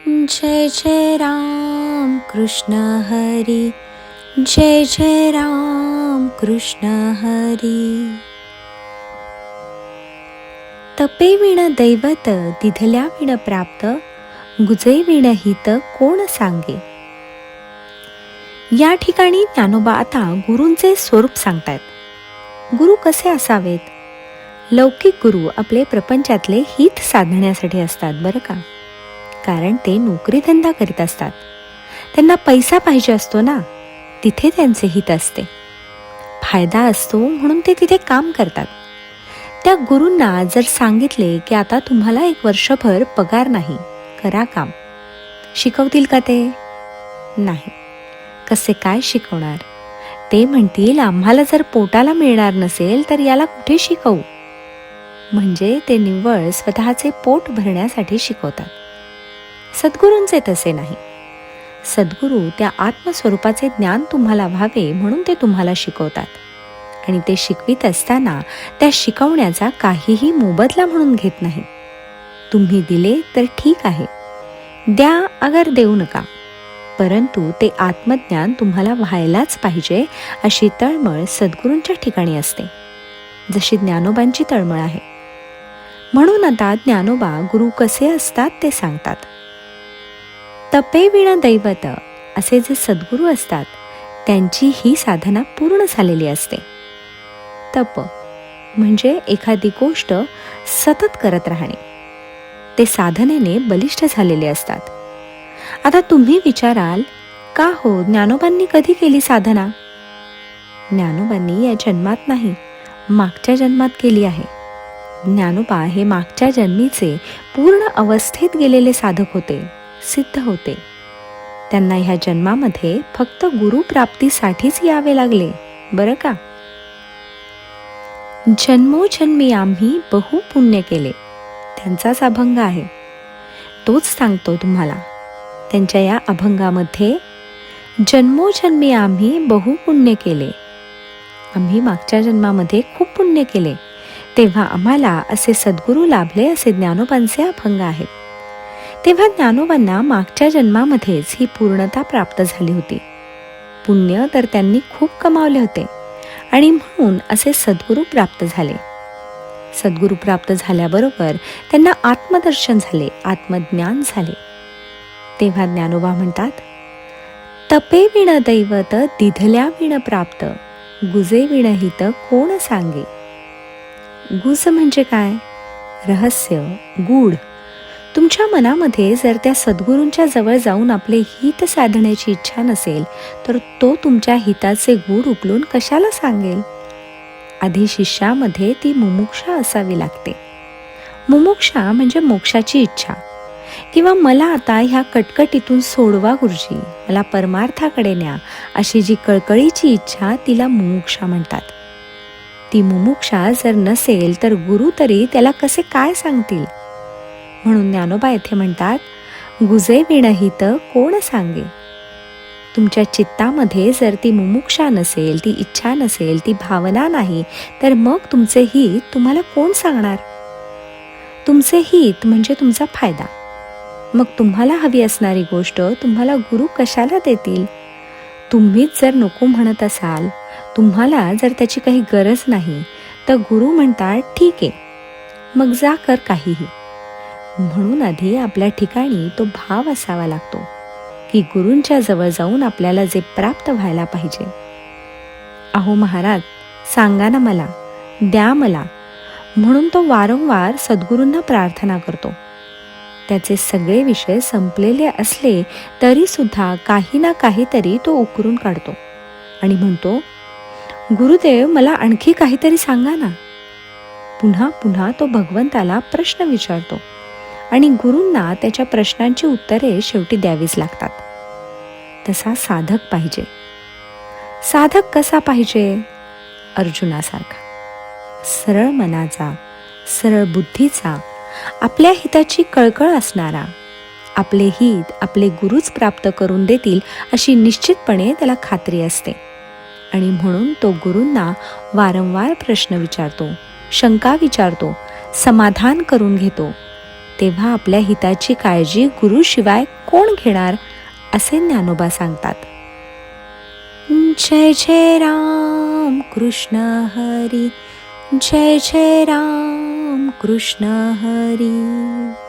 जय जय राम कृष्ण हरी, जय जय राम कृष्ण हरी. तपे विण दैवत, दिधल्या विण प्राप्त, गुजे विण हित कोण सांगे. या ठिकाणी ज्ञानोबा आता गुरूंचे स्वरूप सांगतायत. गुरु कसे असावेत? लौकिक गुरु आपले प्रपंचातले हित साधण्यासाठी असतात बरं का. कारण ते नोकरीधंदा करीत असतात. त्यांना पैसा पाहिजे असतो ना, तिथे त्यांचे हित असते. फायदा असतो म्हणून ते तिथे काम करतात. त्या गुरूंना जर सांगितले की आता तुम्हाला 1 वर्षभर पगार नाही, करा काम, शिकवतील का ते? नाही. कसे काय शिकवणार? ते म्हणतील आम्हाला जर पोटाला मिळणार नसेल तर याला कुठे शिकवू. म्हणजे ते निव्वळ स्वतःचे पोट भरण्यासाठी शिकवतात. सद्गुरूंचे तसे नाही. सद्गुरू त्या आत्मस्वरूपाचे ज्ञान तुम्हाला व्हावे म्हणून ते तुम्हाला शिकवतात. आणि ते शिकवित असताना त्या शिकवण्याचा काहीही मोबदला म्हणून घेत नाही. तुम्ही दिले तर ठीक आहे, द्या अगर देऊ नका, परंतु ते आत्मज्ञान तुम्हाला व्हायलाच पाहिजे अशी तळमळ सद्गुरूंच्या ठिकाणी असते, जशी ज्ञानोबांची तळमळ आहे. म्हणून आता ज्ञानोबा गुरु कसे असतात ते सांगतात. तपे विण दैवत, असे जे सद्गुरू असतात त्यांची ही साधना पूर्ण झालेली असते. तप म्हणजे एखादी गोष्ट सतत करत राहणे. ते साधनेने बलिष्ठ झालेले असतात. आता तुम्ही विचाराल, का हो ज्ञानोबांनी कधी केली साधना? ज्ञानोबांनी या जन्मात नाही, मागच्या जन्मात केली आहे. ज्ञानोबा हे मागच्या जन्मीचे पूर्ण अवस्थेत गेलेले साधक होते, सिद्ध होते. त्यांना ह्या जन्मामध्ये फक्त गुरुप्राप्तीसाठीच यावे लागले बरं का. जन्मोजन्मी आम्ही बहु पुण्य केले, त्यांचाच अभंग आहे. तोच सांगतो तुम्हाला. त्यांच्या या अभंगामध्ये जन्मोजन्मी आम्ही बहु पुण्य केले, आम्ही मागच्या जन्मामध्ये खूप पुण्य केले, तेव्हा आम्हाला असे सद्गुरू लाभले, असे ज्ञानोबांचे अभंग आहेत. तेव्हा ज्ञानोबांना मागच्या जन्मामध्येच ही पूर्णता प्राप्त झाली होती. पुण्य तर त्यांनी खूप कमावले होते आणि म्हणून असे सद्गुरू प्राप्त झाले. सद्गुरू प्राप्त झाल्याबरोबर त्यांना आत्मदर्शन झाले, आत्मज्ञान झाले. तेव्हा ज्ञानोबा म्हणतात, तपे विण दैवत, दिधल्या विण प्राप्त, गुजे विण हित कोण सांगे. गुज म्हणजे काय? रहस्य, गूढ. तुमच्या मनामध्ये जर त्या सद्गुरूंच्या जवळ जाऊन आपले हित साधण्याची इच्छा नसेल तर तो तुमच्या हिताचे गूढ उकलून कशाला सांगेल? आधी शिष्यामध्ये ती मुमुक्षा असावी लागते. मुमुक्षा म्हणजे मोक्षाची इच्छा, किंवा मला आता ह्या कटकटीतून सोडवा गुरुजी, मला परमार्थाकडे न्या, अशी जी कळकळीची इच्छा, तिला मुमुक्षा म्हणतात. ती मुमुक्षा जर नसेल तर गुरु तरी त्याला कसे काय सांगतील. म्हणून ज्ञानोबा येथे म्हणतात, गुजे विण हित कोण सांगे. तुमच्या चित्तामध्ये जर ती मुमुक्षा नसेल, ती इच्छा नसेल, ती भावना नाही, तर मग तुमचे हित तुम्हाला कोण सांगणार? तुमचे हित म्हणजे तुमचा फायदा. मग तुम्हाला हवी असणारी गोष्ट तुम्हाला गुरु कशाला देतील? तुम्हीच जर नको म्हणत असाल, तुम्हाला जर त्याची काही गरज नाही, तर गुरु म्हणतात ठीक आहे, मग जा कर काहीही. म्हणून आधी आपल्या ठिकाणी तो भाव असावा लागतो की गुरूंच्या जवळ जाऊन आपल्याला जे प्राप्त व्हायला पाहिजे. अहो महाराज, सांगा ना मला, द्या मला. म्हणून तो वारंवार सद्गुरूंना प्रार्थना करतो. त्याचे सगळे विषय संपलेले असले तरी सुद्धा काही ना काहीतरी तो उकरून काढतो आणि म्हणतो, गुरुदेव मला आणखी काहीतरी सांगा ना. पुन्हा पुन्हा तो भगवंताला प्रश्न विचारतो आणि गुरूंना त्याच्या प्रश्नांची उत्तरे शेवटी द्यावीच लागतात. तसा साधक पाहिजे. साधक कसा पाहिजे? अर्जुनासारखा, सरळ मनाचा, सरळ बुद्धीचा, आपल्या हिताची कळकळ असणारा. आपले हित आपले गुरुच प्राप्त करून देतील अशी निश्चितपणे त्याला खात्री असते. आणि म्हणून तो गुरूंना वारंवार प्रश्न विचारतो, शंका विचारतो, समाधान करून घेतो. तेव्हा आपल्या हिताची काळजी गुरुशिवाय कोण घेणार, असे ज्ञानोबा सांगतात. जय जय राम कृष्ण हरी, जय जय राम कृष्ण हरी.